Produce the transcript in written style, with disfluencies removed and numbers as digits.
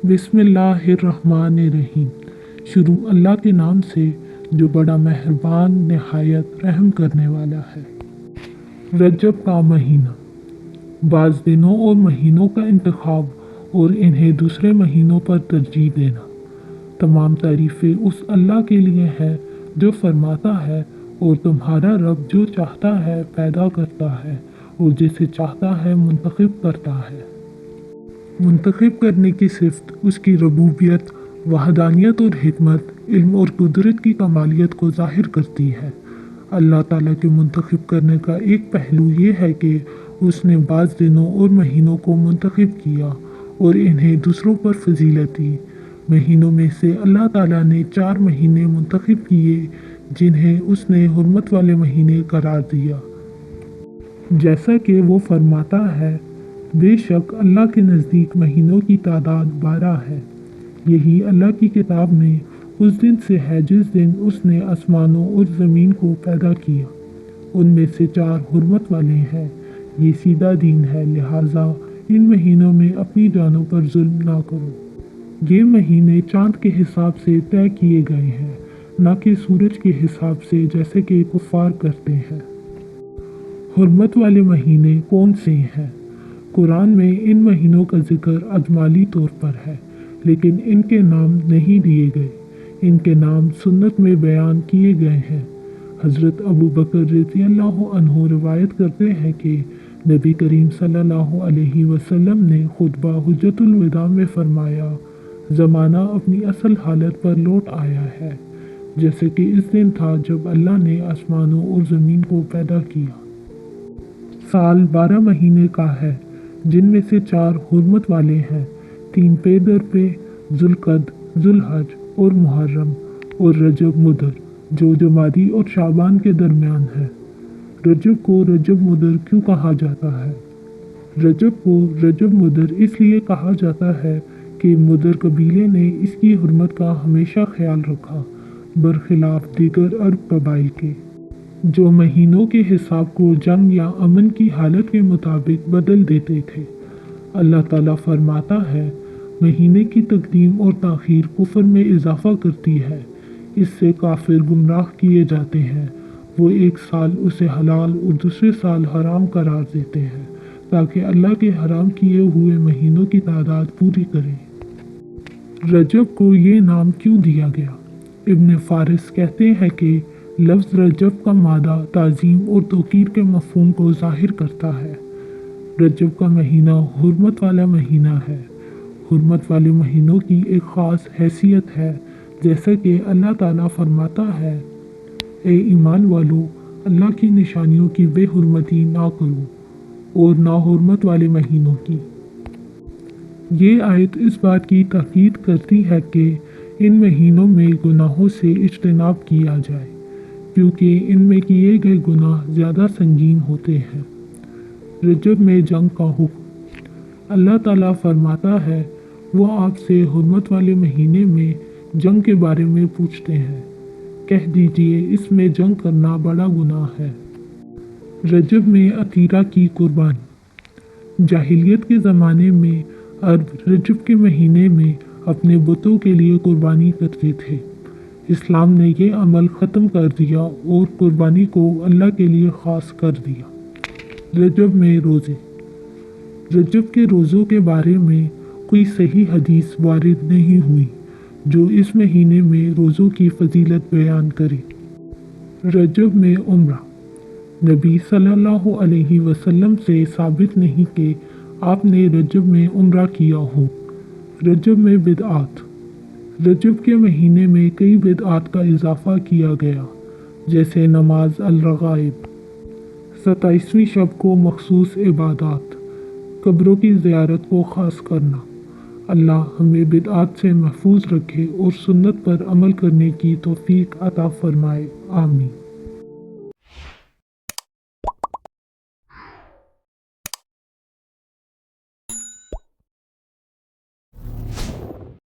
بسم اللہ الرحمن الرحیم۔ شروع اللہ کے نام سے جو بڑا مہربان نہایت رحم کرنے والا ہے۔ رجب کا مہینہ، بعض دنوں اور مہینوں کا انتخاب اور انہیں دوسرے مہینوں پر ترجیح دینا۔ تمام تعریفیں اس اللہ کے لیے ہیں جو فرماتا ہے اور تمہارا رب جو چاہتا ہے پیدا کرتا ہے اور جسے چاہتا ہے منتخب کرتا ہے۔ منتخب کرنے کی صفت اس کی ربوبیت، وحدانیت اور حکمت، علم اور قدرت کی کمالیت کو ظاہر کرتی ہے۔ اللہ تعالیٰ کے منتخب کرنے کا ایک پہلو یہ ہے کہ اس نے بعض دنوں اور مہینوں کو منتخب کیا اور انہیں دوسروں پر فضیلت دی۔ مہینوں میں سے اللہ تعالیٰ نے 4 مہینے منتخب کیے جنہیں اس نے حرمت والے مہینے قرار دیا۔ جیسا کہ وہ فرماتا ہے، بے شک اللہ کے نزدیک مہینوں کی تعداد 12 ہے۔ یہی اللہ کی کتاب میں اس دن سے ہے جس دن اس نے آسمانوں اور زمین کو پیدا کیا۔ ان میں سے 4 حرمت والے ہیں۔ یہ سیدھا دین ہے، لہٰذا ان مہینوں میں اپنی جانوں پر ظلم نہ کرو۔ یہ مہینے چاند کے حساب سے طے کیے گئے ہیں، نہ کہ سورج کے حساب سے جیسے کہ کفار کرتے ہیں۔ حرمت والے مہینے کون سے ہیں؟ قرآن میں ان مہینوں کا ذکر اجمالی طور پر ہے، لیکن ان کے نام نہیں دیے گئے۔ ان کے نام سنت میں بیان کیے گئے ہیں۔ حضرت ابو بکر رضی اللہ عنہ روایت کرتے ہیں کہ نبی کریم صلی اللہ علیہ وسلم نے خطبہ حجۃ الوداع میں فرمایا، زمانہ اپنی اصل حالت پر لوٹ آیا ہے، جیسے کہ اس دن تھا جب اللہ نے آسمانوں اور زمین کو پیدا کیا۔ سال 12 مہینے کا ہے، جن میں سے 4 حرمت والے ہیں، 3 پے در پے، ذوالقعدہ، ذوالحج اور محرم، اور رجب مدر جو جمادی اور شعبان کے درمیان ہے۔ رجب کو رجب مدر کیوں کہا جاتا ہے؟ رجب کو رجب مدر اس لیے کہا جاتا ہے کہ مدر قبیلے نے اس کی حرمت کا ہمیشہ خیال رکھا، برخلاف دیگر عرب قبائل کے، جو مہینوں کے حساب کو جنگ یا امن کی حالت کے مطابق بدل دیتے تھے۔ اللہ تعالیٰ فرماتا ہے، مہینے کی تقدیم اور تاخیر کفر میں اضافہ کرتی ہے، اس سے کافر گمراہ کیے جاتے ہیں۔ وہ ایک سال اسے حلال اور دوسرے سال حرام قرار دیتے ہیں تاکہ اللہ کے حرام کیے ہوئے مہینوں کی تعداد پوری کریں۔ رجب کو یہ نام کیوں دیا گیا؟ ابن فارس کہتے ہیں کہ لفظ رجب کا مادہ تعظیم اور توقیر کے مفہوم کو ظاہر کرتا ہے۔ رجب کا مہینہ حرمت والا مہینہ ہے۔ حرمت والے مہینوں کی ایک خاص حیثیت ہے، جیسا کہ اللہ تعالیٰ فرماتا ہے، اے ایمان والو، اللہ کی نشانیوں کی بے حرمتی نہ کرو اور نہ حرمت والے مہینوں کی۔ یہ آیت اس بات کی تاکید کرتی ہے کہ ان مہینوں میں گناہوں سے اجتناب کیا جائے، کیونکہ ان میں کیے گئے گناہ زیادہ سنگین ہوتے ہیں۔ رجب میں جنگ کا حکم۔ اللہ تعالیٰ فرماتا ہے، وہ آپ سے حرمت والے مہینے میں جنگ کے بارے میں پوچھتے ہیں، کہہ دیجئے اس میں جنگ کرنا بڑا گناہ ہے۔ رجب میں عطیرہ کی قربانی۔ جاہلیت کے زمانے میں عرب رجب کے مہینے میں اپنے بتوں کے لیے قربانی کرتے تھے۔ اسلام نے یہ عمل ختم کر دیا اور قربانی کو اللہ کے لیے خاص کر دیا۔ رجب میں روزے۔ رجب کے روزوں کے بارے میں کوئی صحیح حدیث وارد نہیں ہوئی جو اس مہینے میں روزوں کی فضیلت بیان کرے۔ رجب میں عمرہ۔ نبی صلی اللہ علیہ وسلم سے ثابت نہیں کہ آپ نے رجب میں عمرہ کیا ہو۔ رجب میں بدعات۔ رجب کے مہینے میں کئی بدعات کا اضافہ کیا گیا، جیسے نماز الرغائب، 27ویں شب کو مخصوص عبادات، قبروں کی زیارت کو خاص کرنا۔ اللہ ہمیں بدعات سے محفوظ رکھے اور سنت پر عمل کرنے کی توفیق عطا فرمائے، آمین۔